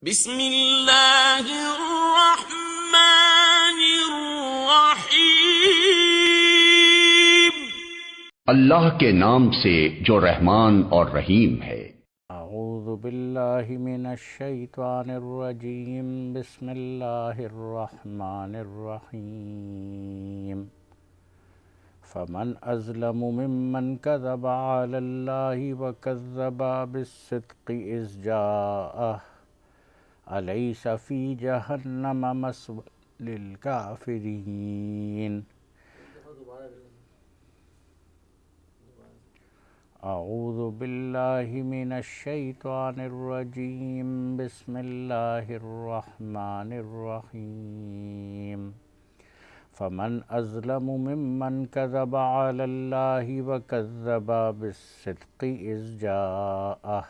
بسم اللہ الرحمن الرحیم۔ اللہ کے نام سے جو رحمان اور رحیم ہے۔ اعوذ باللہ من الشیطان الرجیم، بسم اللہ الرحمن الرحیم۔ فمن اظلم ممن کذب علی اللہ وکذب بالصدق اذ جاءہ، الیس فی جہنم مثوی للکافرین۔ اعوذ باللہ من الشیطان الرجیم، بسم اللہ الرحمن الرحیم۔ فمن اظلم ممن کذب علی اللہ وکذب بالصدق اذ جاءہ،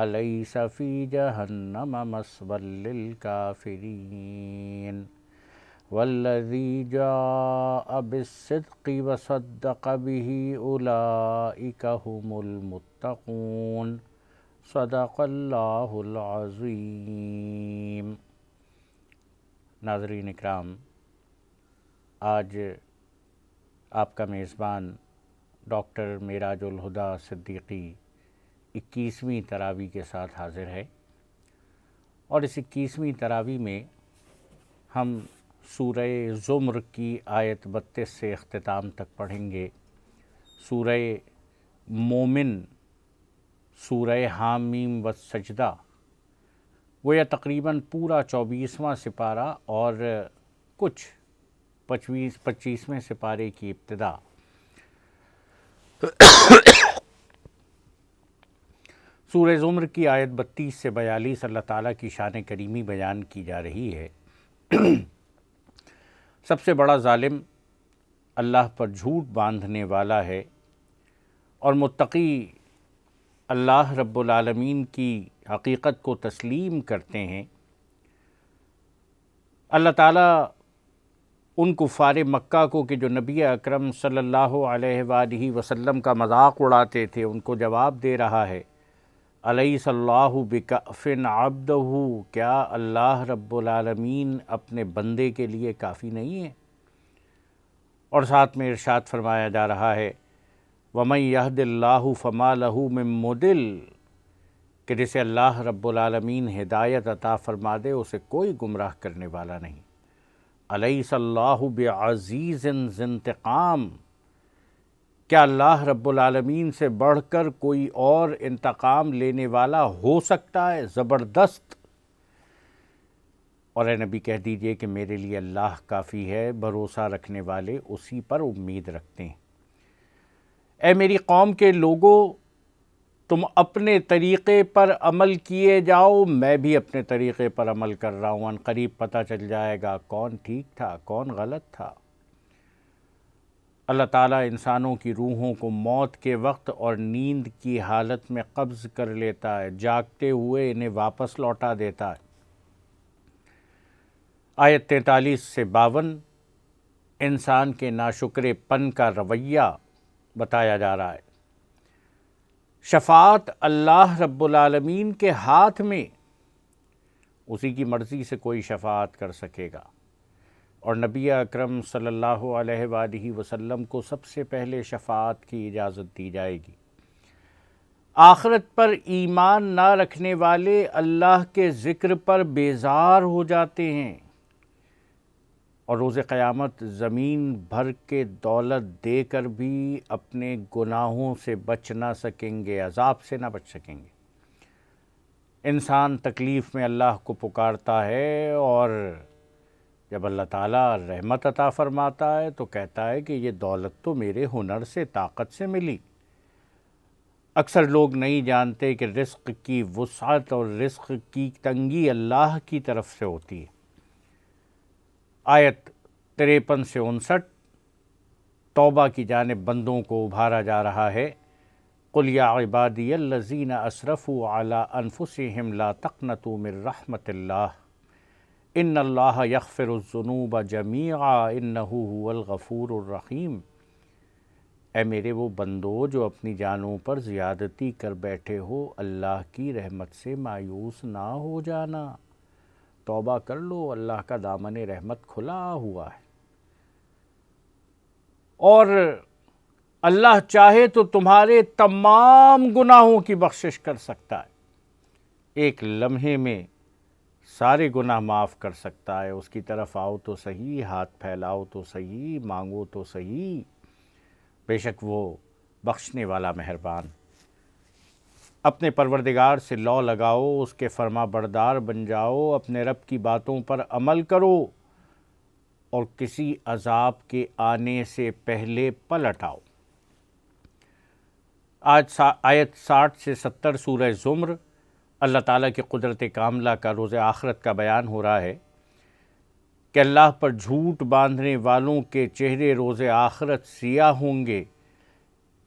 الیس فی جہنم مثوی للکافرین۔ والذی جاء بالصدق وصدق به اولئک هم المتقون۔ صدق اللہ العظیم۔ ناظرین اکرام، آج آپ کا میزبان ڈاکٹر معراج الہدیٰ صدیقی 21ویں تراویح کے ساتھ حاضر ہے، اور اس 21ویں تراویح میں ہم سورہ زمر کی آیت 32 سے اختتام تک پڑھیں گے، سورہ مومن، سورہ حامیم والسجدہ، گویا تقریباً پورا 24واں سپارہ اور کچھ 25ویں سپارے کی ابتدا۔ سورہ زمر کی آیت 32 سے 42 اللہ تعالیٰ کی شان کریمی بیان کی جا رہی ہے۔ سب سے بڑا ظالم اللہ پر جھوٹ باندھنے والا ہے، اور متقی اللہ رب العالمین کی حقیقت کو تسلیم کرتے ہیں۔ اللہ تعالیٰ ان کفار مکہ کو کہ جو نبی اکرم صلی اللہ علیہ وآلہ وسلم کا مذاق اڑاتے تھے، ان کو جواب دے رہا ہے، الیس اللہ بکافٍ عبدہ، کیا اللہ رب العالمین اپنے بندے کے لیے کافی نہیں ہے؟ اور ساتھ میں ارشاد فرمایا جا رہا ہے، وَمَن يَهْدِ اللَّهُ فَمَا لَهُ مِن مُضِلٍّ، کہ جسے اللہ رب العالمین ہدایت عطا فرما دے اسے کوئی گمراہ کرنے والا نہیں۔ الیس اللہ بعزیز ذی انتقام، کیا اللہ رب العالمین سے بڑھ کر کوئی اور انتقام لینے والا ہو سکتا ہے؟ زبردست۔ اور اے نبی کہہ دیجئے کہ میرے لیے اللہ کافی ہے، بھروسہ رکھنے والے اسی پر امید رکھتے ہیں۔ اے میری قوم کے لوگوں، تم اپنے طریقے پر عمل کیے جاؤ، میں بھی اپنے طریقے پر عمل کر رہا ہوں، عنقریب پتہ چل جائے گا کون ٹھیک تھا کون غلط تھا۔ اللہ تعالیٰ انسانوں کی روحوں کو موت کے وقت اور نیند کی حالت میں قبض کر لیتا ہے، جاگتے ہوئے انہیں واپس لوٹا دیتا ہے۔ آیت 43 سے 52 انسان کے ناشکر پن کا رویہ بتایا جا رہا ہے۔ شفاعت اللہ رب العالمین کے ہاتھ میں، اسی کی مرضی سے کوئی شفاعت کر سکے گا، اور نبی اکرم صلی اللہ علیہ وآلہ وسلم کو سب سے پہلے شفاعت کی اجازت دی جائے گی۔ آخرت پر ایمان نہ رکھنے والے اللہ کے ذکر پر بیزار ہو جاتے ہیں، اور روز قیامت زمین بھر کے دولت دے کر بھی اپنے گناہوں سے بچ نہ سکیں گے، عذاب سے نہ بچ سکیں گے۔ انسان تکلیف میں اللہ کو پکارتا ہے، اور جب اللہ تعالیٰ رحمت عطا فرماتا ہے تو کہتا ہے کہ یہ دولت تو میرے ہنر سے، طاقت سے ملی۔ اکثر لوگ نہیں جانتے کہ رزق کی وسعت اور رزق کی تنگی اللہ کی طرف سے ہوتی ہے۔ آیت 53 سے 59 توبہ کی جانب بندوں کو ابھارا جا رہا ہے۔ قُلْ يَا عِبَادِيَ الَّذِينَ أَسْرَفُوا عَلَىٰ أَنفُسِهِمْ لَا تَقْنَطُوا مِن رَحْمَةِ اللَّهِ إِنَّ اللَّهَ يَغْفِرُ الذُّنُوبَ جَمِيعًا إِنَّهُ هُوَ الْغَفُورُ الرَّحِيمُ۔ اے میرے وہ بندو جو اپنی جانوں پر زیادتی کر بیٹھے ہو، اللہ کی رحمت سے مایوس نہ ہو جانا، توبہ کر لو، اللہ کا دامن رحمت کھلا ہوا ہے، اور اللہ چاہے تو تمہارے تمام گناہوں کی بخشش کر سکتا ہے، ایک لمحے میں سارے گناہ معاف کر سکتا ہے۔ اس کی طرف آؤ تو صحیح، ہاتھ پھیلاؤ تو صحیح، مانگو تو صحیح، بے شک وہ بخشنے والا مہربان۔ اپنے پروردگار سے لو لگاؤ، اس کے فرما بردار بن جاؤ، اپنے رب کی باتوں پر عمل کرو اور کسی عذاب کے آنے سے پہلے پلٹ آؤ۔ آج آیت 60 سے 70 سورہ زمر، اللہ تعالیٰ کی قدرت کاملہ کا روز آخرت کا بیان ہو رہا ہے کہ اللہ پر جھوٹ باندھنے والوں کے چہرے روز آخرت سیاہ ہوں گے،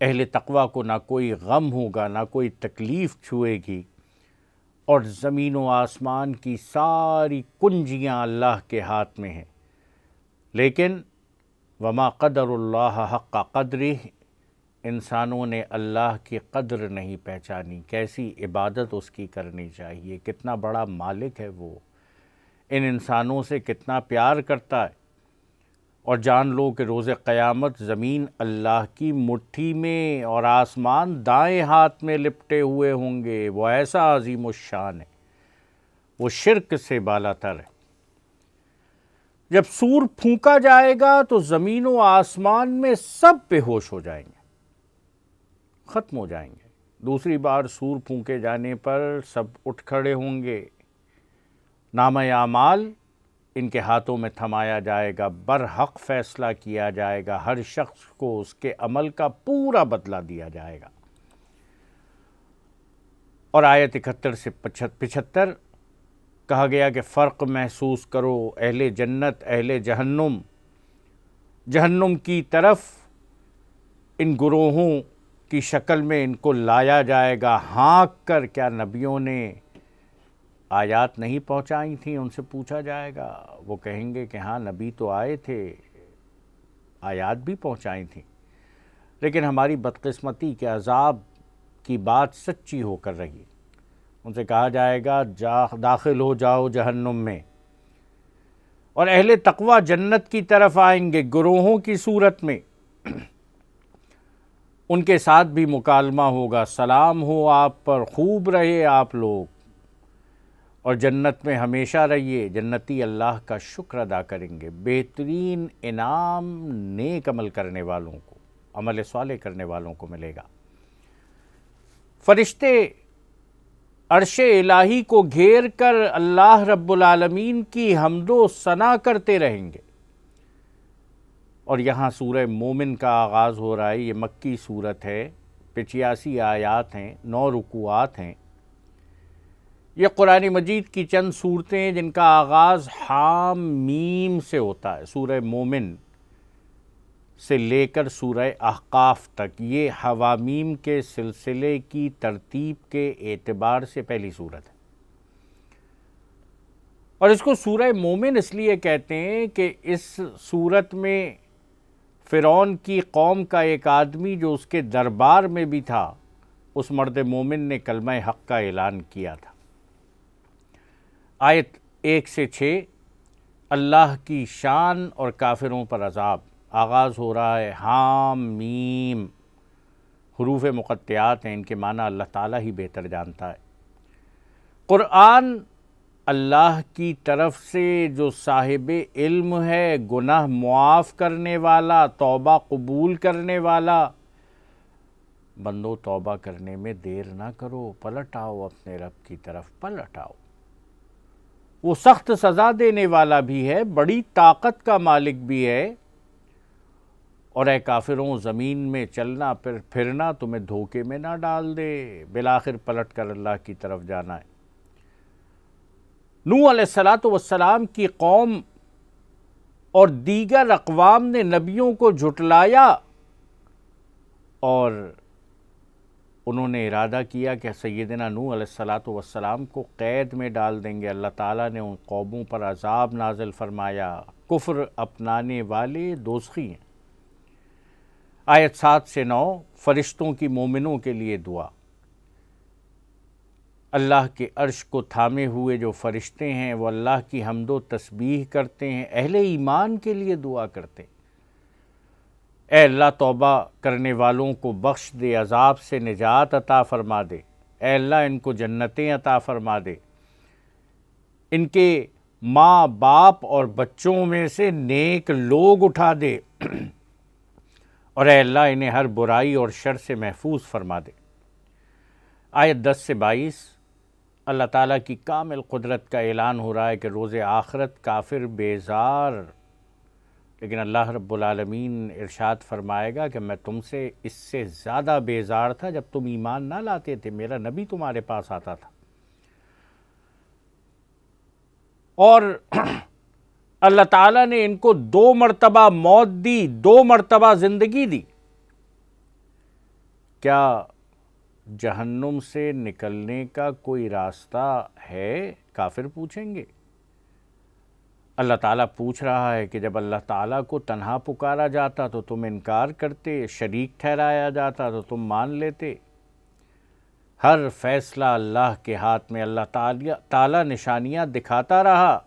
اہل تقویٰ کو نہ کوئی غم ہوگا، نہ کوئی تکلیف چھوئے گی، اور زمین و آسمان کی ساری کنجیاں اللہ کے ہاتھ میں ہیں، لیکن وما قدر اللہ حق قدرہ، انسانوں نے اللہ کی قدر نہیں پہچانی، کیسی عبادت اس کی کرنی چاہیے، کتنا بڑا مالک ہے وہ، ان انسانوں سے کتنا پیار کرتا ہے۔ اور جان لو کہ روز قیامت زمین اللہ کی مٹھی میں اور آسمان دائیں ہاتھ میں لپٹے ہوئے ہوں گے، وہ ایسا عظیم الشان ہے، وہ شرک سے بالا تر ہے۔ جب سور پھونکا جائے گا تو زمین و آسمان میں سب بے ہوش ہو جائیں گے، ختم ہو جائیں گے۔ دوسری بار سور پھونکے جانے پر سب اٹھ کھڑے ہوں گے، نامہ اعمال ان کے ہاتھوں میں تھمایا جائے گا، برحق فیصلہ کیا جائے گا، ہر شخص کو اس کے عمل کا پورا بدلہ دیا جائے گا۔ اور آیت 71 سے 75 کہا گیا کہ فرق محسوس کرو، اہل جنت اہل جہنم، جہنم کی طرف ان گروہوں کی شکل میں ان کو لایا جائے گا ہانک کر، کیا نبیوں نے آیات نہیں پہنچائی تھیں؟ ان سے پوچھا جائے گا، وہ کہیں گے کہ ہاں نبی تو آئے تھے، آیات بھی پہنچائی تھیں، لیکن ہماری بدقسمتی کے عذاب کی بات سچی ہو کر رہی۔ ان سے کہا جائے گا داخل ہو جاؤ جہنم میں، اور اہل تقوی جنت کی طرف آئیں گے گروہوں کی صورت میں، ان کے ساتھ بھی مکالمہ ہوگا، سلام ہو آپ پر، خوب رہے آپ لوگ اور جنت میں ہمیشہ رہیے۔ جنتی اللہ کا شکر ادا کریں گے، بہترین انعام نیک عمل کرنے والوں کو، عمل صالح کرنے والوں کو ملے گا۔ فرشتے عرش الہی کو گھیر کر اللہ رب العالمین کی حمد و ثنا کرتے رہیں گے۔ اور یہاں سورہ مومن کا آغاز ہو رہا ہے، یہ مکی سورت ہے، 85 آیات ہیں، 9 رکوعات ہیں۔ یہ قرآن مجید کی چند صورتیں ہیں جن کا آغاز حام میم سے ہوتا ہے۔ سورہ مومن سے لے کر سورہ احقاف تک یہ حوامیم کے سلسلے کی ترتیب کے اعتبار سے پہلی صورت ہے، اور اس کو سورہ مومن اس لیے کہتے ہیں کہ اس صورت میں فرعون کی قوم کا ایک آدمی جو اس کے دربار میں بھی تھا، اس مرد مومن نے کلمہ حق کا اعلان کیا تھا۔ آیت 1 سے 6 اللہ کی شان اور کافروں پر عذاب، آغاز ہو رہا ہے حام میم، حروف مقطعات ہیں، ان کے معنی اللہ تعالیٰ ہی بہتر جانتا ہے۔ قرآن اللہ کی طرف سے جو صاحب علم ہے، گناہ معاف کرنے والا، توبہ قبول کرنے والا، بندو توبہ کرنے میں دیر نہ کرو، پلٹ آؤ اپنے رب کی طرف، پلٹ آؤ۔ وہ سخت سزا دینے والا بھی ہے، بڑی طاقت کا مالک بھی ہے، اور اے کافروں زمین میں چلنا پھرنا تمہیں دھوکے میں نہ ڈال دے، بالآخر پلٹ کر اللہ کی طرف جانا ہے۔ نوح علیہ السلام کی قوم اور دیگر اقوام نے نبیوں کو جھٹلایا، اور انہوں نے ارادہ کیا کہ سیدنا نوح علیہ السلام کو قید میں ڈال دیں گے۔ اللہ تعالیٰ نے ان قوموں پر عذاب نازل فرمایا، کفر اپنانے والے دوزخی ہیں۔ آیت 7 سے 9 فرشتوں کی مومنوں کے لیے دعا۔ اللہ کے عرش کو تھامے ہوئے جو فرشتے ہیں وہ اللہ کی حمد و تسبیح کرتے ہیں، اہل ایمان کے لیے دعا کرتے ہیں۔ اے اللہ توبہ کرنے والوں کو بخش دے، عذاب سے نجات عطا فرما دے، اے اللہ ان کو جنتیں عطا فرما دے، ان کے ماں باپ اور بچوں میں سے نیک لوگ اٹھا دے، اور اے اللہ انہیں ہر برائی اور شر سے محفوظ فرما دے۔ آیت 10 سے 22 اللہ تعالیٰ کی کامل قدرت کا اعلان ہو رہا ہے کہ روز آخرت کافر بیزار، لیکن اللہ رب العالمین ارشاد فرمائے گا کہ میں تم سے اس سے زیادہ بیزار تھا جب تم ایمان نہ لاتے تھے، میرا نبی تمہارے پاس آتا تھا، اور اللہ تعالیٰ نے ان کو 2 مرتبہ موت دی، 2 مرتبہ زندگی دی۔ کیا جہنم سے نکلنے کا کوئی راستہ ہے؟ کافر پوچھیں گے۔ اللہ تعالیٰ پوچھ رہا ہے کہ جب اللہ تعالیٰ کو تنہا پکارا جاتا تو تم انکار کرتے، شریک ٹھہرایا جاتا تو تم مان لیتے۔ ہر فیصلہ اللہ کے ہاتھ میں، اللہ تعالیٰ نشانیاں دکھاتا رہا،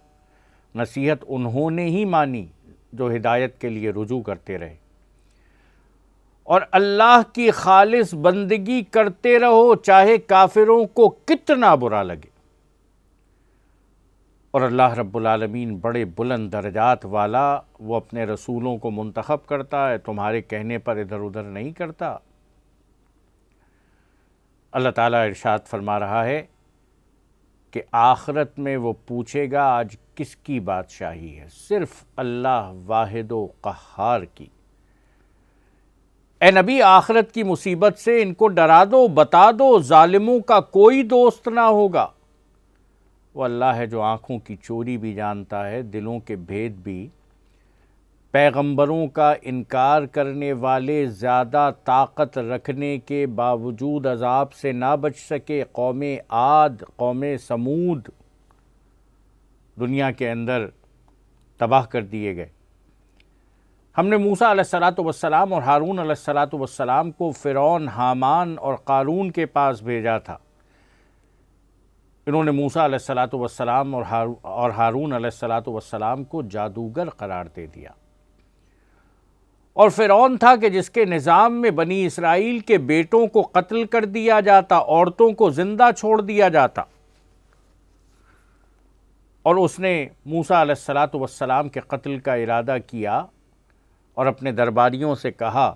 نصیحت انہوں نے ہی مانی جو ہدایت کے لیے رجوع کرتے رہے، اور اللہ کی خالص بندگی کرتے رہو چاہے کافروں کو کتنا برا لگے۔ اور اللہ رب العالمین بڑے بلند درجات والا، وہ اپنے رسولوں کو منتخب کرتا ہے، تمہارے کہنے پر ادھر ادھر نہیں کرتا۔ اللہ تعالیٰ ارشاد فرما رہا ہے کہ آخرت میں وہ پوچھے گا آج کس کی بادشاہی ہے؟ صرف اللہ واحد و قہار کی۔ اے نبی آخرت کی مصیبت سے ان کو ڈرا دو، بتا دو ظالموں کا کوئی دوست نہ ہوگا۔ وہ اللہ ہے جو آنکھوں کی چوری بھی جانتا ہے، دلوں کے بھید بھی۔ پیغمبروں کا انکار کرنے والے زیادہ طاقت رکھنے کے باوجود عذاب سے نہ بچ سکے۔ قوم عاد، قوم سمود دنیا کے اندر تباہ کر دیے گئے۔ ہم نے موسیٰ علیہ السلام اور ہارون علیہ السلام کو فرعون، حامان اور قارون کے پاس بھیجا تھا۔ انہوں نے موسیٰ علیہ السلام اور ہارون علیہ السلام کو جادوگر قرار دے دیا، اور فرعون تھا کہ جس کے نظام میں بنی اسرائیل کے بیٹوں کو قتل کر دیا جاتا، عورتوں کو زندہ چھوڑ دیا جاتا، اور اس نے موسیٰ علیہ السلام کے قتل کا ارادہ کیا اور اپنے درباریوں سے کہا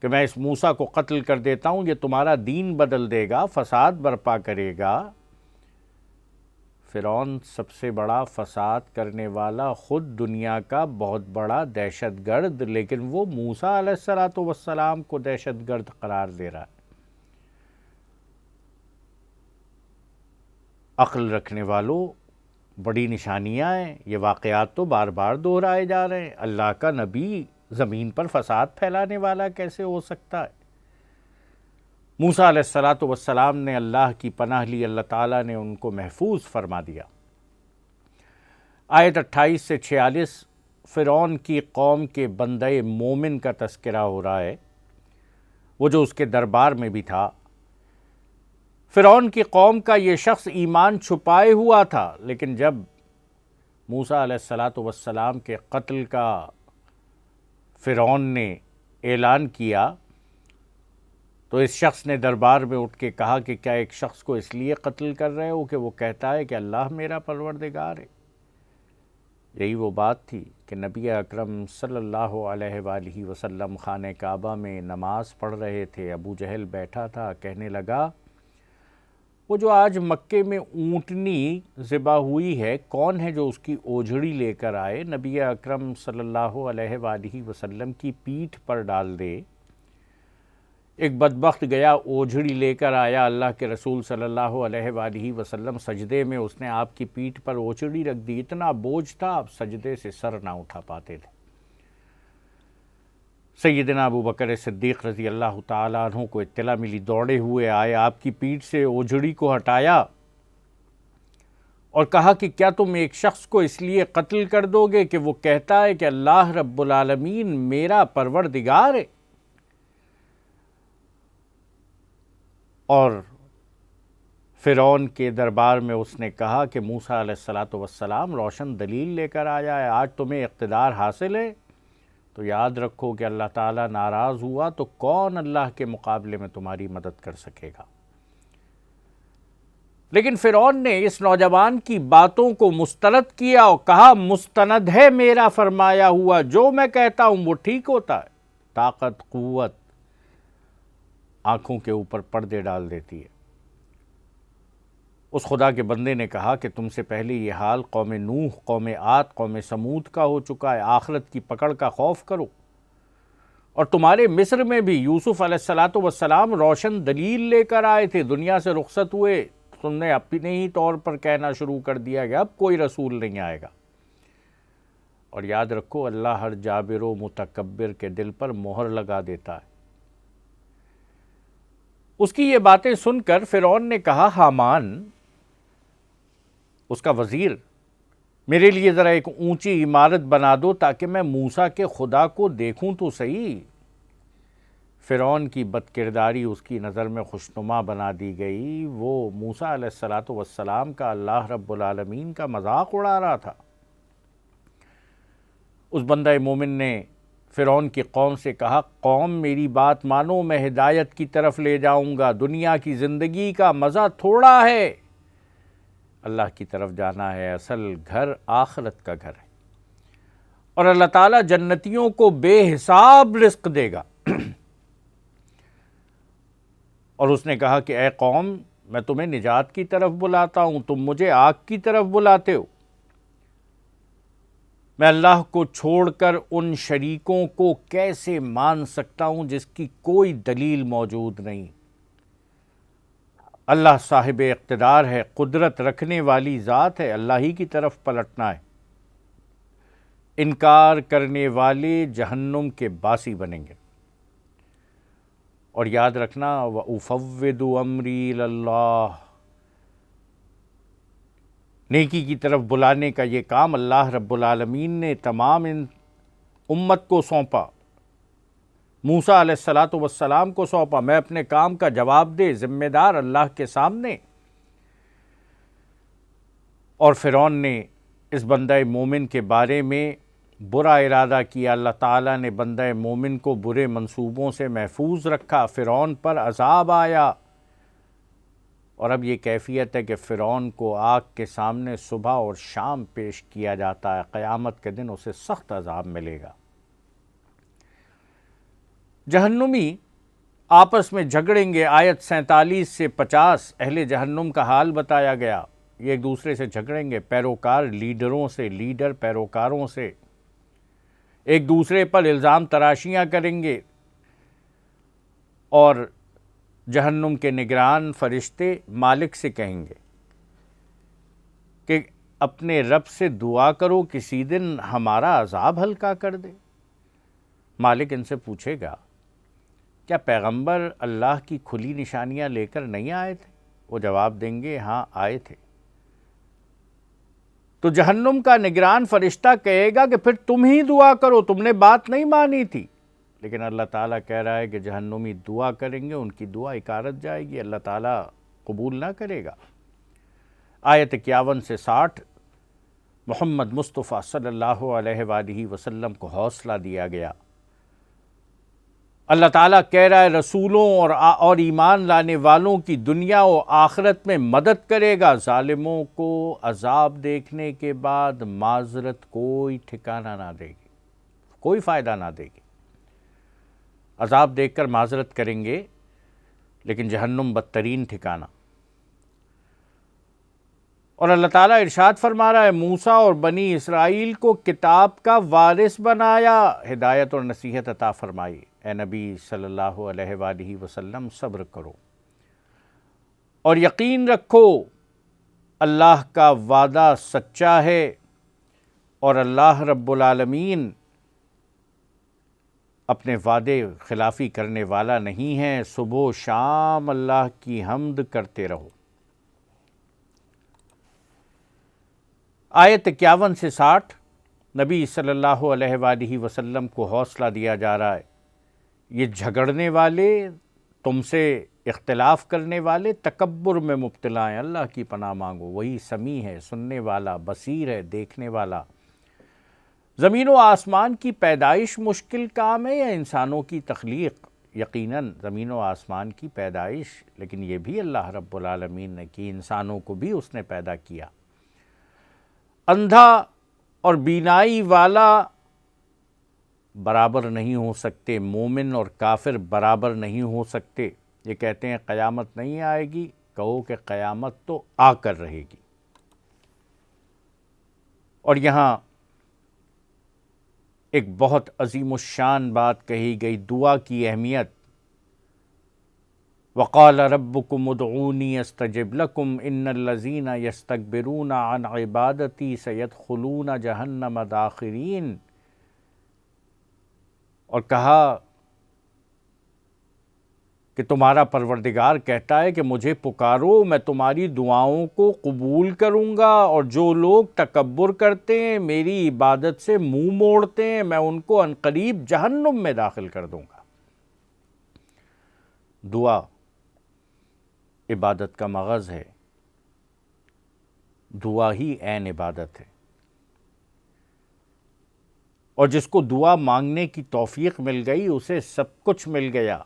کہ میں اس موسیٰ کو قتل کر دیتا ہوں، یہ تمہارا دین بدل دے گا، فساد برپا کرے گا۔ فرعون سب سے بڑا فساد کرنے والا، خود دنیا کا بہت بڑا دہشت گرد، لیکن وہ موسیٰ علیہ السلام کو دہشت گرد قرار دے رہا ہے۔ عقل رکھنے والوں، بڑی نشانیاں ہیں، یہ واقعات تو بار بار دہرائے جا رہے ہیں۔ اللہ کا نبی زمین پر فساد پھیلانے والا کیسے ہو سکتا ہے؟ موسیٰ علیہ السلام نے اللہ کی پناہ لی، اللہ تعالیٰ نے ان کو محفوظ فرما دیا۔ آیت 28 سے 46 فرعون کی قوم کے بندہ مومن کا تذکرہ ہو رہا ہے، وہ جو اس کے دربار میں بھی تھا۔ فرعون کی قوم کا یہ شخص ایمان چھپائے ہوا تھا، لیکن جب موسیٰ علیہ السلام کے قتل کا فرعون نے اعلان کیا تو اس شخص نے دربار میں اٹھ کے کہا کہ کیا ایک شخص کو اس لیے قتل کر رہے ہو کہ وہ کہتا ہے کہ اللہ میرا پروردگار ہے؟ یہی وہ بات تھی کہ نبی اکرم صلی اللہ علیہ وآلہ وسلم خانہ کعبہ میں نماز پڑھ رہے تھے، ابو جہل بیٹھا تھا، کہنے لگا وہ جو آج مکے میں اونٹنی ذبح ہوئی ہے، کون ہے جو اس کی اوجھڑی لے کر آئے، نبی اکرم صلی اللہ علیہ وآلہ وسلم کی پیٹھ پر ڈال دے۔ ایک بدبخت گیا، اوجھڑی لے کر آیا، اللہ کے رسول صلی اللہ علیہ وآلہ وسلم سجدے میں اس نے آپ کی پیٹھ پر اوجھڑی رکھ دی، اتنا بوجھ تھا آپ سجدے سے سر نہ اٹھا پاتے تھے۔ سیدنا ابو بکر صدیق رضی اللہ تعالیٰ عنہ کو اطلاع ملی، دوڑے ہوئے آئے، آپ کی پیٹھ سے اوجھڑی کو ہٹایا اور کہا کہ کیا تم ایک شخص کو اس لیے قتل کر دو گے کہ وہ کہتا ہے کہ اللہ رب العالمین میرا پروردگار ہے؟ اور فرعون کے دربار میں اس نے کہا کہ موسیٰ علیہ السلام روشن دلیل لے کر آ جائے، آج تمہیں اقتدار حاصل ہے تو یاد رکھو کہ اللہ تعالیٰ ناراض ہوا تو کون اللہ کے مقابلے میں تمہاری مدد کر سکے گا۔ لیکن فرعون نے اس نوجوان کی باتوں کو مسترد کیا اور کہا مستند ہے میرا فرمایا ہوا، جو میں کہتا ہوں وہ ٹھیک ہوتا ہے۔ طاقت، قوت آنکھوں کے اوپر پردے ڈال دیتی ہے۔ اس خدا کے بندے نے کہا کہ تم سے پہلے یہ حال قوم نوح، قوم عاد، قوم سمود کا ہو چکا ہے، آخرت کی پکڑ کا خوف کرو۔ اور تمہارے مصر میں بھی یوسف علیہ السلام روشن دلیل لے کر آئے تھے، دنیا سے رخصت ہوئے، تم نے اپنے ہی طور پر کہنا شروع کر دیا کہ اب کوئی رسول نہیں آئے گا۔ اور یاد رکھو اللہ ہر جابر و متکبر کے دل پر مہر لگا دیتا ہے۔ اس کی یہ باتیں سن کر فرعون نے کہا حامان، اس کا وزیر، میرے لیے ذرا ایک اونچی عمارت بنا دو تاکہ میں موسیٰ کے خدا کو دیکھوں تو صحیح۔ فرعون کی بد کرداری اس کی نظر میں خوشنما بنا دی گئی، وہ موسیٰ علیہ السلام کا اللہ رب العالمین کا مذاق اڑا رہا تھا۔ اس بندہ مومن نے فرعون کی قوم سے کہا قوم میری بات مانو، میں ہدایت کی طرف لے جاؤں گا، دنیا کی زندگی کا مزہ تھوڑا ہے، اللہ کی طرف جانا ہے، اصل گھر آخرت کا گھر ہے، اور اللہ تعالیٰ جنتیوں کو بے حساب رزق دے گا۔ اور اس نے کہا کہ اے قوم میں تمہیں نجات کی طرف بلاتا ہوں، تم مجھے آگ کی طرف بلاتے ہو۔ میں اللہ کو چھوڑ کر ان شریکوں کو کیسے مان سکتا ہوں جس کی کوئی دلیل موجود نہیں۔ اللہ صاحب اقتدار ہے، قدرت رکھنے والی ذات ہے، اللہ ہی کی طرف پلٹنا ہے۔ انکار کرنے والے جہنم کے باسی بنیں گے۔ اور یاد رکھنا وَأُفَوِّضُ أَمْرِي إِلَى اللَّهِ، نیکی کی طرف بلانے کا یہ کام اللہ رب العالمین نے تمام ان امت کو سونپا، موسیٰ علیہ السلام کو سونپا، میں اپنے کام کا جواب دے ذمہ دار اللہ کے سامنے۔ اور فرعون نے اس بندہ مومن کے بارے میں برا ارادہ کیا، اللہ تعالیٰ نے بندہ مومن کو برے منصوبوں سے محفوظ رکھا، فرعون پر عذاب آیا، اور اب یہ کیفیت ہے کہ فرعون کو آگ کے سامنے صبح اور شام پیش کیا جاتا ہے، قیامت کے دن اسے سخت عذاب ملے گا۔ جہنمی آپس میں جھگڑیں گے، آیت 47 سے 50 اہل جہنم کا حال بتایا گیا، یہ ایک دوسرے سے جھگڑیں گے، پیروکار لیڈروں سے، لیڈر پیروکاروں سے، ایک دوسرے پر الزام تراشیاں کریں گے، اور جہنم کے نگران فرشتے مالک سے کہیں گے کہ اپنے رب سے دعا کرو کسی دن ہمارا عذاب ہلکا کر دے۔ مالک ان سے پوچھے گا کیا پیغمبر اللہ کی کھلی نشانیاں لے کر نہیں آئے تھے؟ وہ جواب دیں گے ہاں آئے تھے۔ تو جہنم کا نگران فرشتہ کہے گا کہ پھر تم ہی دعا کرو، تم نے بات نہیں مانی تھی، لیکن اللہ تعالیٰ کہہ رہا ہے کہ جہنمی دعا کریں گے، ان کی دعا اکارت جائے گی، اللہ تعالیٰ قبول نہ کرے گا۔ آیت 51 سے 60 محمد مصطفیٰ صلی اللہ علیہ وآلہ وسلم کو حوصلہ دیا گیا۔ اللہ تعالیٰ کہہ رہا ہے رسولوں اور ایمان لانے والوں کی دنیا و آخرت میں مدد کرے گا، ظالموں کو عذاب دیکھنے کے بعد معذرت کوئی ٹھکانہ نہ دے گی، کوئی فائدہ نہ دے گی۔ عذاب دیکھ کر معذرت کریں گے لیکن جہنم بدترین ٹھکانہ۔ اور اللہ تعالیٰ ارشاد فرما رہا ہے موسیٰ اور بنی اسرائیل کو کتاب کا وارث بنایا، ہدایت اور نصیحت عطا فرمائی۔ اے نبی صلی اللہ علیہ وآلہ وسلم صبر کرو اور یقین رکھو اللہ کا وعدہ سچا ہے، اور اللہ رب العالمین اپنے وعدے خلافی کرنے والا نہیں ہے، صبح و شام اللہ کی حمد کرتے رہو۔ آیت 51 سے 60 نبی صلی اللہ علیہ وآلہ وسلم کو حوصلہ دیا جا رہا ہے، یہ جھگڑنے والے تم سے اختلاف کرنے والے تکبر میں مبتلا ہیں، اللہ کی پناہ مانگو، وہی سمیع ہے، سننے والا، بصیر ہے، دیکھنے والا۔ زمین و آسمان کی پیدائش مشکل کام ہے یا انسانوں کی تخلیق؟ یقیناً زمین و آسمان کی پیدائش، لیکن یہ بھی اللہ رب العالمین نے کی، انسانوں کو بھی اس نے پیدا کیا۔ اندھا اور بینائی والا برابر نہیں ہو سکتے، مومن اور کافر برابر نہیں ہو سکتے۔ یہ کہتے ہیں قیامت نہیں آئے گی، کہو کہ قیامت تو آ کر رہے گی۔ اور یہاں ایک بہت عظیم الشان بات کہی گئی، دعا کی اہمیت۔ وقال ربکم ادعونی استجب لکم ان الذین یستکبرون عن عبادتی سیدخلون جہنم داخرین۔ اور کہا کہ تمہارا پروردگار کہتا ہے کہ مجھے پکارو، میں تمہاری دعاؤں کو قبول کروں گا، اور جو لوگ تکبر کرتے ہیں، میری عبادت سے منہ موڑتے ہیں، میں ان کو عنقریب جہنم میں داخل کر دوں گا۔ دعا عبادت کا مغز ہے، دعا ہی عین عبادت ہے، اور جس کو دعا مانگنے کی توفیق مل گئی اسے سب کچھ مل گیا۔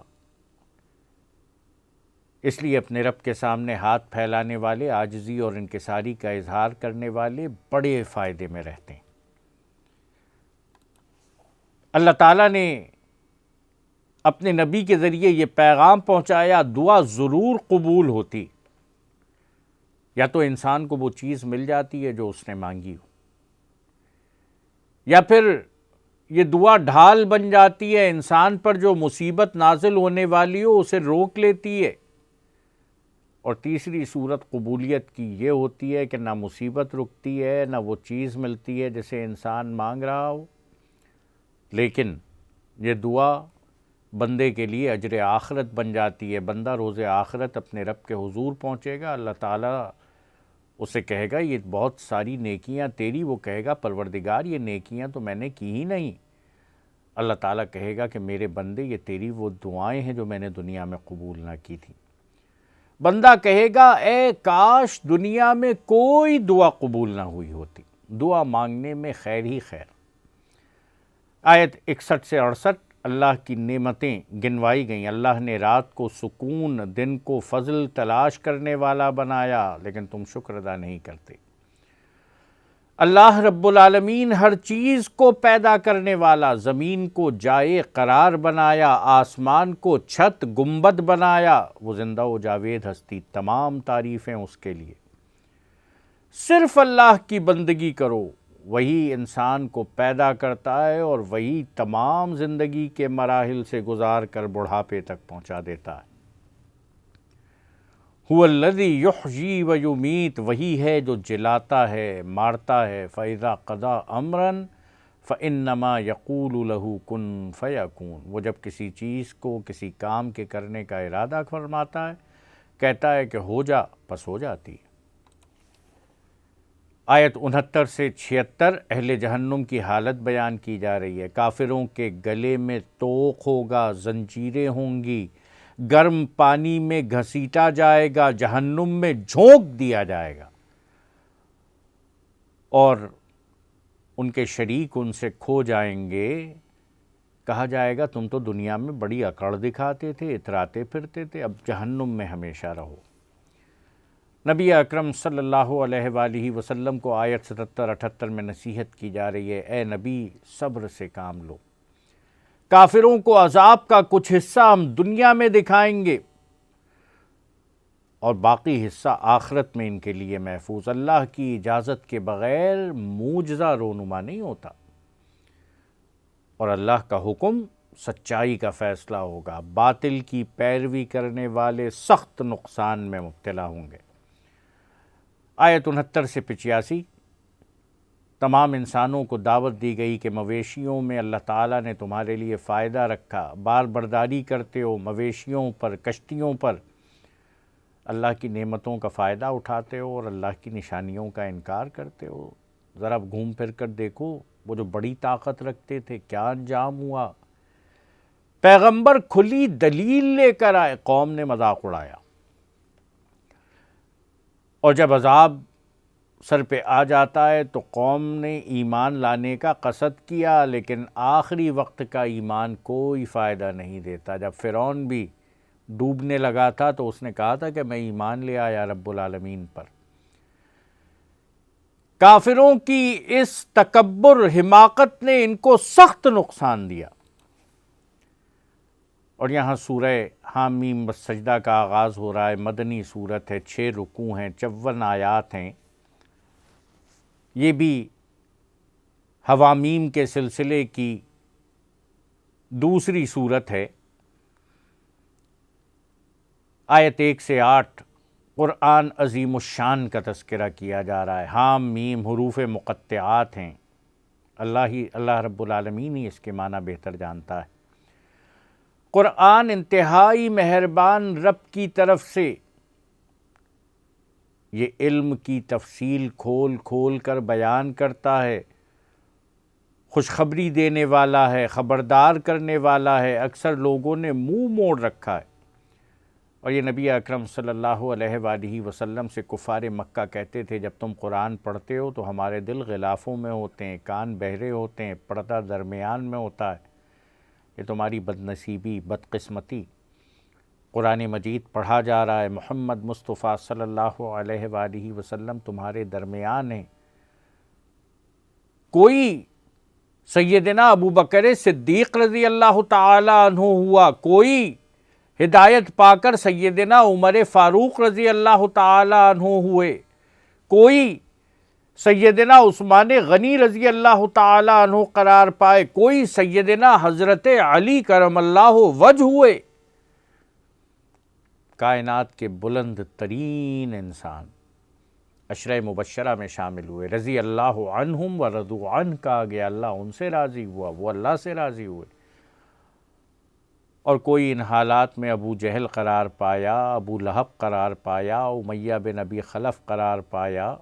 اس لیے اپنے رب کے سامنے ہاتھ پھیلانے والے، عاجزی اور انکساری کا اظہار کرنے والے بڑے فائدے میں رہتے ہیں۔ اللہ تعالیٰ نے اپنے نبی کے ذریعے یہ پیغام پہنچایا، دعا ضرور قبول ہوتی، یا تو انسان کو وہ چیز مل جاتی ہے جو اس نے مانگی ہو، یا پھر یہ دعا ڈھال بن جاتی ہے، انسان پر جو مصیبت نازل ہونے والی ہو اسے روک لیتی ہے، اور تیسری صورت قبولیت کی یہ ہوتی ہے کہ نہ مصیبت رکتی ہے، نہ وہ چیز ملتی ہے جسے انسان مانگ رہا ہو، لیکن یہ دعا بندے کے لیے اجر آخرت بن جاتی ہے۔ بندہ روز آخرت اپنے رب کے حضور پہنچے گا، اللہ تعالیٰ اسے کہے گا یہ بہت ساری نیکیاں تیری، وہ کہے گا پروردگار یہ نیکیاں تو میں نے کی ہی نہیں۔ اللہ تعالیٰ کہے گا کہ میرے بندے یہ تیری وہ دعائیں ہیں جو میں نے دنیا میں قبول نہ کی تھیں۔ بندہ کہے گا اے کاش دنیا میں کوئی دعا قبول نہ ہوئی ہوتی، دعا مانگنے میں خیر ہی خیر۔ آیت 61 سے 68 اللہ کی نعمتیں گنوائی گئیں۔ اللہ نے رات کو سکون، دن کو فضل تلاش کرنے والا بنایا، لیکن تم شکر ادا نہیں کرتے۔ اللہ رب العالمین ہر چیز کو پیدا کرنے والا، زمین کو جائے قرار بنایا، آسمان کو چھت گنبد بنایا، وہ زندہ و جاوید ہستی، تمام تعریفیں اس کے لیے۔ صرف اللہ کی بندگی کرو، وہی انسان کو پیدا کرتا ہے اور وہی تمام زندگی کے مراحل سے گزار کر بڑھاپے تک پہنچا دیتا ہے۔ هو الذی یحیی و یمیت، وہی ہے جو جلاتا ہے، مارتا ہے۔ فاذا قضا امرا فانما یقول له کن فیکون، وہ جب کسی چیز کو، کسی کام کے کرنے کا ارادہ فرماتا ہے، کہتا ہے کہ ہو جا، بس ہو جاتی ہے۔ آیت 69 سے 76 اہل جہنم کی حالت بیان کی جا رہی ہے۔ کافروں کے گلے میں توق ہوگا، زنجیریں ہوں گی، گرم پانی میں گھسیٹا جائے گا، جہنم میں جھونک دیا جائے گا، اور ان کے شریک ان سے کھو جائیں گے۔ کہا جائے گا تم تو دنیا میں بڑی اکڑ دکھاتے تھے، اتراتے پھرتے تھے، اب جہنم میں ہمیشہ رہو۔ نبی اکرم صلی اللہ علیہ وآلہ وسلم کو آیت 77-78 میں نصیحت کی جا رہی ہے، اے نبی صبر سے کام لو، کافروں کو عذاب کا کچھ حصہ ہم دنیا میں دکھائیں گے اور باقی حصہ آخرت میں ان کے لیے محفوظ۔ اللہ کی اجازت کے بغیر معجزہ رونما نہیں ہوتا، اور اللہ کا حکم سچائی کا فیصلہ ہوگا۔ باطل کی پیروی کرنے والے سخت نقصان میں مبتلا ہوں گے۔ آیت 69 سے 85 تمام انسانوں کو دعوت دی گئی کہ مویشیوں میں اللہ تعالیٰ نے تمہارے لیے فائدہ رکھا، بار برداری کرتے ہو، مویشیوں پر، کشتیوں پر اللہ کی نعمتوں کا فائدہ اٹھاتے ہو اور اللہ کی نشانیوں کا انکار کرتے ہو۔ ذرا گھوم پھر کر دیکھو، وہ جو بڑی طاقت رکھتے تھے کیا انجام ہوا۔ پیغمبر کھلی دلیل لے کر آئے، قوم نے مذاق اڑایا، اور جب عذاب سر پہ آ جاتا ہے تو قوم نے ایمان لانے کا قصد کیا، لیکن آخری وقت کا ایمان کوئی فائدہ نہیں دیتا۔ جب فرعون بھی ڈوبنے لگا تھا تو اس نے کہا تھا کہ میں ایمان لے آیا رب العالمین پر۔ کافروں کی اس تکبر، حماقت نے ان کو سخت نقصان دیا۔ اور یہاں سورہ حامیم والسجدہ کا آغاز ہو رہا ہے، مدنی سورت ہے، 6 رکوع ہیں، 54 آیات ہیں۔ یہ بھی حوامیم کے سلسلے کی دوسری سورت ہے۔ آیت 1 سے 8 قرآن عظیم الشان کا تذکرہ کیا جا رہا ہے۔ حام میم حروف مقطعات ہیں، اللہ رب العالمین ہی اس کے معنی بہتر جانتا ہے۔ قرآن انتہائی مہربان رب کی طرف سے یہ علم کی تفصیل کھول کھول کر بیان کرتا ہے، خوشخبری دینے والا ہے، خبردار کرنے والا ہے۔ اکثر لوگوں نے منہ موڑ رکھا ہے، اور یہ نبی اکرم صلی اللہ علیہ وآلہ وسلم سے کفار مکہ کہتے تھے، جب تم قرآن پڑھتے ہو تو ہمارے دل غلافوں میں ہوتے ہیں، کان بہرے ہوتے ہیں، پردہ درمیان میں ہوتا ہے۔ یہ تمہاری بد نصیبی، بدقسمتی۔ قرآن مجید پڑھا جا رہا ہے، محمد مصطفیٰ صلی اللہ علیہ وآلہ وسلم تمہارے درمیان ہیں۔ کوئی سیدنا ابو بکر صدیق رضی اللہ تعالی عنہ ہوا، کوئی ہدایت پا کر سیدنا عمر فاروق رضی اللہ تعالی عنہ ہوئے، کوئی سیدنا عثمان غنی رضی اللہ تعالی عنہ قرار پائے، کوئی سیدنا حضرت علی کرم اللہ وجہ ہوئے۔ کائنات کے بلند ترین انسان عشرہ مبشرہ میں شامل ہوئے، رضی اللہ عنہم ورضوا عنہ کہا گیا، اللہ ان سے راضی ہوا، وہ اللہ سے راضی ہوئے۔ اور کوئی ان حالات میں ابو جہل قرار پایا، ابو لہب قرار پایا، امیہ بن ابی خلف قرار پایا،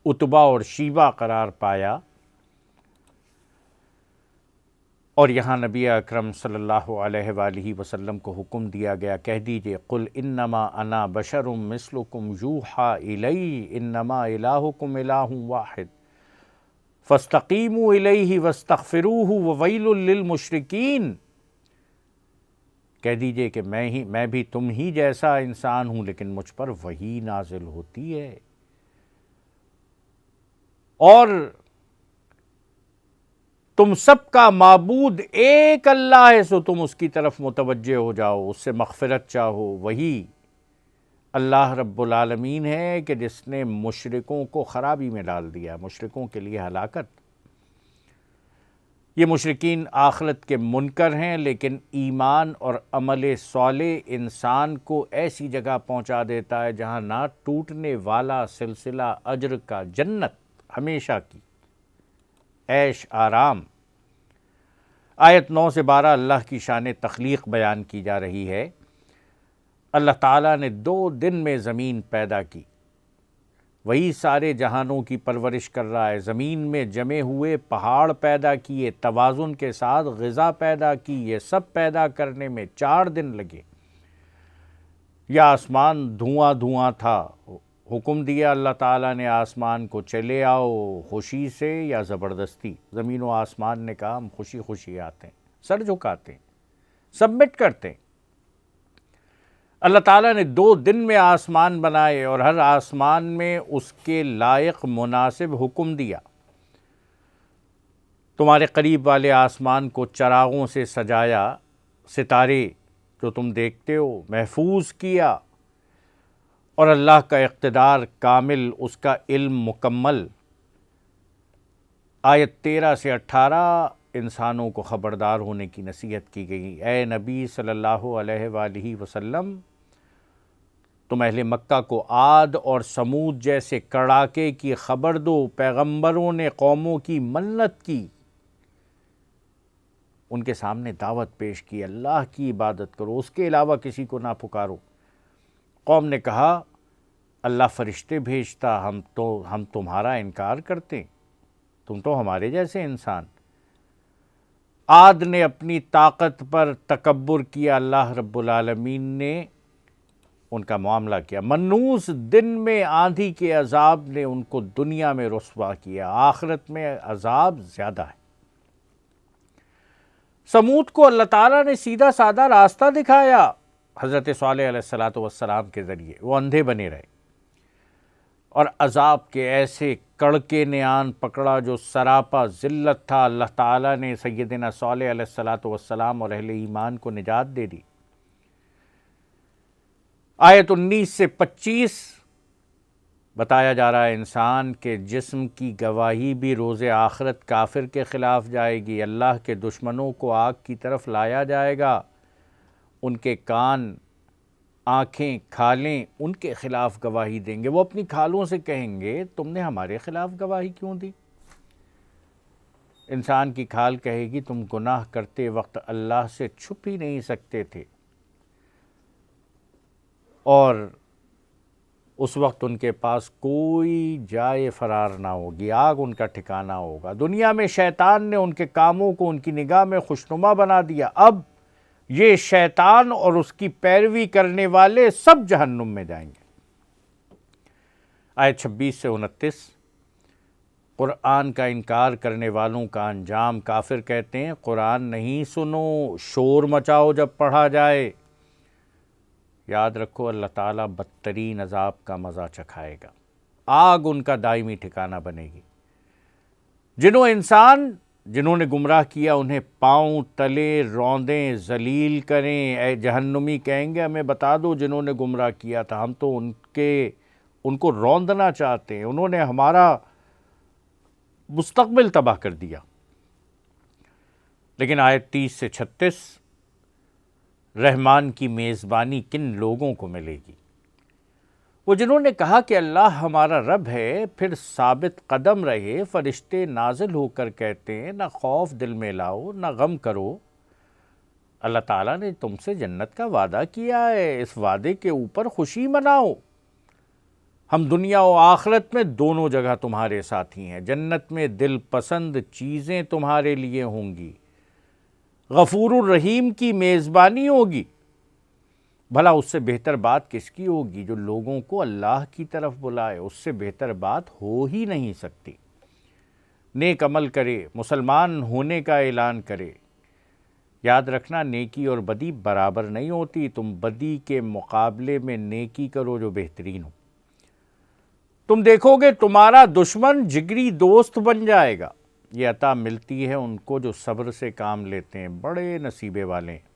عتبہ اور شیبہ قرار پایا۔ اور یہاں نبی اکرم صلی اللہ علیہ وآلہ وسلم کو حکم دیا گیا، کہہ دیجئے قل انما انا بشر مثلکم یوحی الی انما الہکم الہ واحد فاستقیموا الیہ واستغفروہ وویل للمشرکین۔ کہہ دیجئے کہ میں بھی تم ہی جیسا انسان ہوں، لیکن مجھ پر وحی نازل ہوتی ہے، اور تم سب کا معبود ایک اللہ ہے، سو تم اس کی طرف متوجہ ہو جاؤ، اس سے مغفرت چاہو۔ وہی اللہ رب العالمین ہے کہ جس نے مشرکوں کو خرابی میں ڈال دیا، مشرکوں کے لیے ہلاکت۔ یہ مشرکین آخرت کے منکر ہیں، لیکن ایمان اور عمل صالح انسان کو ایسی جگہ پہنچا دیتا ہے جہاں نہ ٹوٹنے والا سلسلہ اجر کا، جنت ہمیشہ کی، عیش آرام۔ آیت 9 سے 12 اللہ کی شان تخلیق بیان کی جا رہی ہے۔ اللہ تعالیٰ نے 2 دن میں زمین پیدا کی، وہی سارے جہانوں کی پرورش کر رہا ہے۔ زمین میں جمے ہوئے پہاڑ پیدا کیے، توازن کے ساتھ غذا پیدا کی، یہ سب پیدا کرنے میں 4 دن لگے۔ یا آسمان دھواں دھواں تھا، حکم دیا اللہ تعالیٰ نے آسمان کو، چلے آؤ خوشی سے یا زبردستی۔ زمین و آسمان نے کہا ہم خوشی خوشی آتے ہیں، سر جھکاتے ہیں، سبمٹ کرتے ہیں۔ اللہ تعالیٰ نے 2 دن میں آسمان بنائے، اور ہر آسمان میں اس کے لائق مناسب حکم دیا۔ تمہارے قریب والے آسمان کو چراغوں سے سجایا، ستارے جو تم دیکھتے ہو محفوظ کیا، اور اللہ کا اقتدار کامل، اس کا علم مکمل۔ آیت 13 سے 18 انسانوں کو خبردار ہونے کی نصیحت کی گئی۔ اے نبی صلی اللہ علیہ وآلہ وسلم، تم اہل مکہ کو عاد اور سمود جیسے کڑاکے کی خبر دو۔ پیغمبروں نے قوموں کی منت کی، ان کے سامنے دعوت پیش کی، اللہ کی عبادت کرو، اس کے علاوہ کسی کو نہ پکارو۔ قوم نے کہا اللہ فرشتے بھیجتا، ہم تمہارا انکار کرتے، تم تو ہمارے جیسے انسان۔ عاد نے اپنی طاقت پر تکبر کیا، اللہ رب العالمین نے ان کا معاملہ کیا۔ منوس دن میں آندھی کے عذاب نے ان کو دنیا میں رسوا کیا، آخرت میں عذاب زیادہ ہے۔ سمود کو اللہ تعالیٰ نے سیدھا سادہ راستہ دکھایا حضرت صالح علیہ السلام کے ذریعے، وہ اندھے بنے رہے، اور عذاب کے ایسے کڑکے نے آن پکڑا جو سراپا ذلت تھا۔ اللہ تعالیٰ نے سیدنا صالح علیہ السلام اور اہل ایمان کو نجات دے دی۔ آیت 19 سے 25 بتایا جا رہا ہے انسان کے جسم کی گواہی بھی روز آخرت کافر کے خلاف جائے گی، اللہ کے دشمنوں کو آگ کی طرف لایا جائے گا، ان کے کان، آنکھیں، کھالیں ان کے خلاف گواہی دیں گے۔ وہ اپنی کھالوں سے کہیں گے تم نے ہمارے خلاف گواہی کیوں دی؟ انسان کی کھال کہے گی تم گناہ کرتے وقت اللہ سے چھپ ہی نہیں سکتے تھے، اور اس وقت ان کے پاس کوئی جائے فرار نہ ہوگی، آگ ان کا ٹھکانہ ہوگا۔ دنیا میں شیطان نے ان کے کاموں کو ان کی نگاہ میں خوشنما بنا دیا، اب یہ شیطان اور اس کی پیروی کرنے والے سب جہنم میں جائیں گے۔ آیت 26 سے 29، قرآن کا انکار کرنے والوں کا انجام، کافر کہتے ہیں قرآن نہیں سنو، شور مچاؤ جب پڑھا جائے۔ یاد رکھو اللہ تعالیٰ بدترین عذاب کا مزہ چکھائے گا، آگ ان کا دائمی ٹھکانہ بنے گی۔ جنہوں نے گمراہ کیا انہیں پاؤں تلے روندیں ذلیل کریں، اے جہنمی کہیں گے ہمیں بتا دو جنہوں نے گمراہ کیا تھا، ہم تو ان کو روندنا چاہتے ہیں، انہوں نے ہمارا مستقبل تباہ کر دیا۔ لیکن آیت 30 سے 36، رحمان کی میزبانی کن لوگوں کو ملے گی؟ وہ جنہوں نے کہا کہ اللہ ہمارا رب ہے، پھر ثابت قدم رہے، فرشتے نازل ہو کر کہتے ہیں نہ خوف دل میں لاؤ نہ غم کرو، اللہ تعالیٰ نے تم سے جنت کا وعدہ کیا ہے، اس وعدے کے اوپر خوشی مناؤ، ہم دنیا و آخرت میں دونوں جگہ تمہارے ساتھی ہیں، جنت میں دل پسند چیزیں تمہارے لیے ہوں گی، غفور الرحیم کی میزبانی ہوگی۔ بھلا اس سے بہتر بات کس کی ہوگی جو لوگوں کو اللہ کی طرف بلائے؟ اس سے بہتر بات ہو ہی نہیں سکتی۔ نیک عمل کرے، مسلمان ہونے کا اعلان کرے۔ یاد رکھنا نیکی اور بدی برابر نہیں ہوتی، تم بدی کے مقابلے میں نیکی کرو جو بہترین ہو۔ تم دیکھو گے تمہارا دشمن جگری دوست بن جائے گا۔ یہ عطا ملتی ہے ان کو جو صبر سے کام لیتے ہیں، بڑے نصیبے والے ہیں۔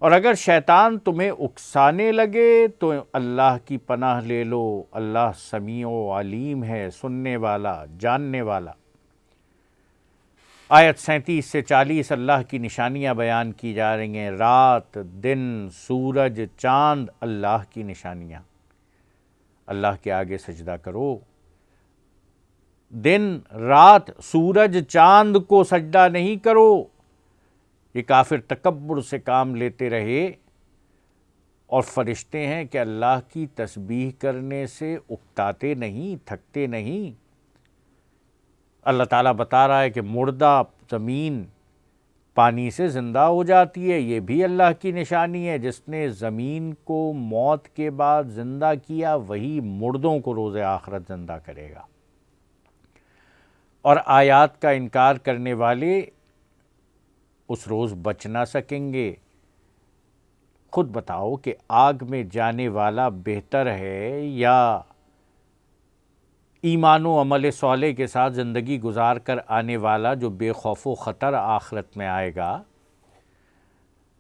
اور اگر شیطان تمہیں اکسانے لگے تو اللہ کی پناہ لے لو، اللہ سمیع و علیم ہے، سننے والا، جاننے والا۔ آیت 37 سے 40 اللہ کی نشانیاں بیان کی جا رہی ہیں، رات، دن، سورج، چاند اللہ کی نشانیاں۔ اللہ کے آگے سجدہ کرو۔ دن، رات، سورج، چاند کو سجدہ نہیں کرو۔ یہ کافر تکبر سے کام لیتے رہے، اور فرشتے ہیں کہ اللہ کی تسبیح کرنے سے اکتاتے نہیں، تھکتے نہیں۔ اللہ تعالیٰ بتا رہا ہے کہ مردہ زمین پانی سے زندہ ہو جاتی ہے، یہ بھی اللہ کی نشانی ہے۔ جس نے زمین کو موت کے بعد زندہ کیا وہی مردوں کو روز آخرت زندہ کرے گا۔ اور آیات کا انکار کرنے والے اس روز بچ نہ سکیں گے۔ خود بتاؤ کہ آگ میں جانے والا بہتر ہے یا ایمان و عمل صالح کے ساتھ زندگی گزار کر آنے والا جو بے خوف و خطر آخرت میں آئے گا؟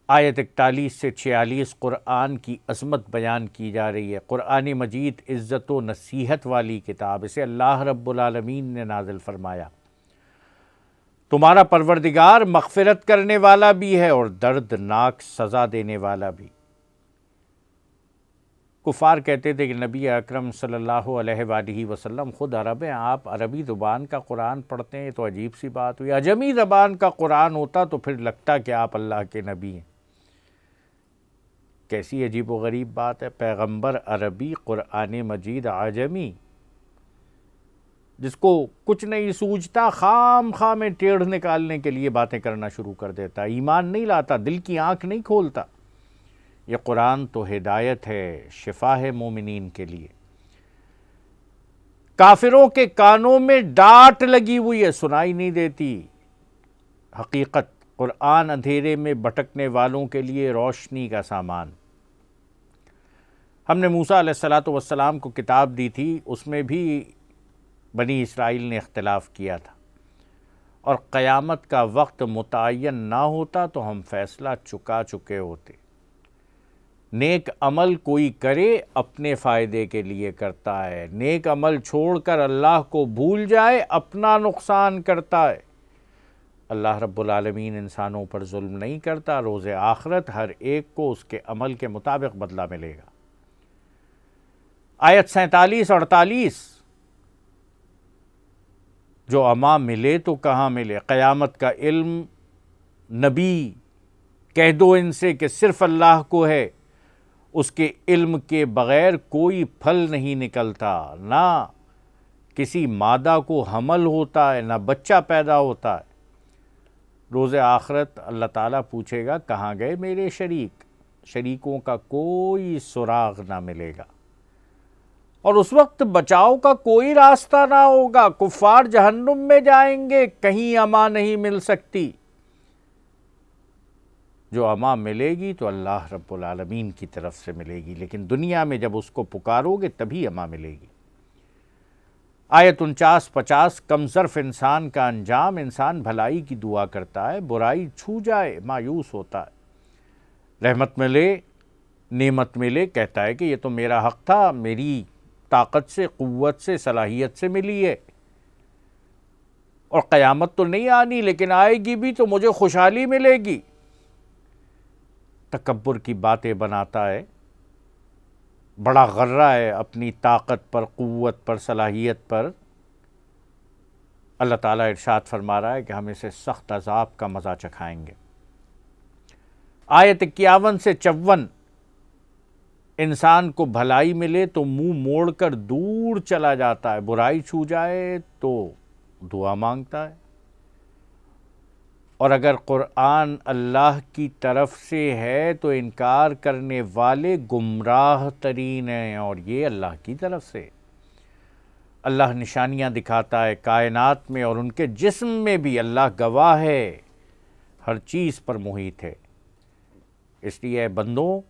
آیت 41 سے 46 قرآن کی عظمت بیان کی جا رہی ہے۔ قرآن مجید عزت و نصیحت والی کتاب، اسے اللہ رب العالمین نے نازل فرمایا۔ تمہارا پروردگار مغفرت کرنے والا بھی ہے اور دردناک سزا دینے والا بھی۔ کفار کہتے تھے کہ نبی اکرم صلی اللہ علیہ وآلہ وسلم خود عرب ہیں، آپ عربی زبان کا قرآن پڑھتے ہیں، تو عجیب سی بات ہوئی۔ عجمی زبان کا قرآن ہوتا تو پھر لگتا کہ آپ اللہ کے نبی ہیں۔ کیسی عجیب و غریب بات ہے، پیغمبر عربی، قرآن مجید عجمی۔ جس کو کچھ نہیں سوجتا خام خواہ میں ٹیڑھ نکالنے کے لیے باتیں کرنا شروع کر دیتا، ایمان نہیں لاتا، دل کی آنکھ نہیں کھولتا۔ یہ قرآن تو ہدایت ہے، شفا ہے مومنین کے لیے۔ کافروں کے کانوں میں ڈانٹ لگی ہوئی ہے، سنائی نہیں دیتی حقیقت۔ قرآن اندھیرے میں بھٹکنے والوں کے لیے روشنی کا سامان۔ ہم نے موسیٰ علیہ السلام کو کتاب دی تھی، اس میں بھی بنی اسرائیل نے اختلاف کیا تھا، اور قیامت کا وقت متعین نہ ہوتا تو ہم فیصلہ چکا چکے ہوتے۔ نیک عمل کوئی کرے اپنے فائدے کے لیے کرتا ہے، نیک عمل چھوڑ کر اللہ کو بھول جائے اپنا نقصان کرتا ہے۔ اللہ رب العالمین انسانوں پر ظلم نہیں کرتا، روز آخرت ہر ایک کو اس کے عمل کے مطابق بدلہ ملے گا۔ آیت 47 48، جو عما ملے تو کہاں ملے، قیامت کا علم نبی کہہ دو ان سے کہ صرف اللہ کو ہے، اس کے علم کے بغیر کوئی پھل نہیں نکلتا، نہ کسی مادہ کو حمل ہوتا ہے، نہ بچہ پیدا ہوتا ہے۔ روز آخرت اللہ تعالیٰ پوچھے گا کہاں گئے میرے شریک، شریکوں کا کوئی سراغ نہ ملے گا، اور اس وقت بچاؤ کا کوئی راستہ نہ ہوگا، کفار جہنم میں جائیں گے، کہیں امان نہیں مل سکتی۔ جو امان ملے گی تو اللہ رب العالمین کی طرف سے ملے گی، لیکن دنیا میں جب اس کو پکارو گے تبھی امان ملے گی۔ آیت 49 50، کم ظرف انسان کا انجام، انسان بھلائی کی دعا کرتا ہے، برائی چھو جائے مایوس ہوتا ہے، رحمت ملے نعمت ملے کہتا ہے کہ یہ تو میرا حق تھا، میری طاقت سے قوت سے صلاحیت سے ملی ہے، اور قیامت تو نہیں آنی لیکن آئے گی بھی تو مجھے خوشحالی ملے گی۔ تکبر کی باتیں بناتا ہے، بڑا غرہ ہے اپنی طاقت پر، قوت پر، صلاحیت پر۔ اللہ تعالیٰ ارشاد فرما رہا ہے کہ ہم اسے سخت عذاب کا مزہ چکھائیں گے۔ آیت 51 سے 54، انسان کو بھلائی ملے تو منہ موڑ کر دور چلا جاتا ہے، برائی چھو جائے تو دعا مانگتا ہے، اور اگر قرآن اللہ کی طرف سے ہے تو انکار کرنے والے گمراہ ترین ہیں، اور یہ اللہ کی طرف سے۔ اللہ نشانیاں دکھاتا ہے کائنات میں اور ان کے جسم میں بھی، اللہ گواہ ہے، ہر چیز پر محیط ہے۔ اس لیے اے بندوں،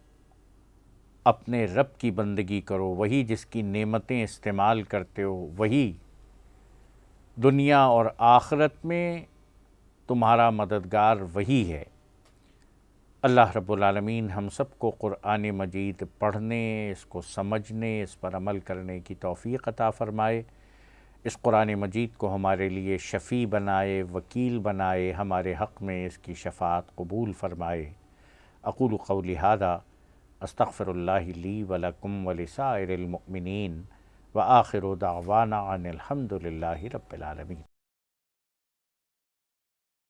اپنے رب کی بندگی کرو، وہی جس کی نعمتیں استعمال کرتے ہو، وہی دنیا اور آخرت میں تمہارا مددگار وہی ہے۔ اللہ رب العالمین ہم سب کو قرآن مجید پڑھنے، اس کو سمجھنے، اس پر عمل کرنے کی توفیق عطا فرمائے۔ اس قرآن مجید کو ہمارے لیے شفیع بنائے، وکیل بنائے، ہمارے حق میں اس کی شفاعت قبول فرمائے۔ اقول قولی ھذا استغفر اللہ لی ولکم ولسائر المؤمنین وآخر دعوانا ان الحمد للہ رب العالمین۔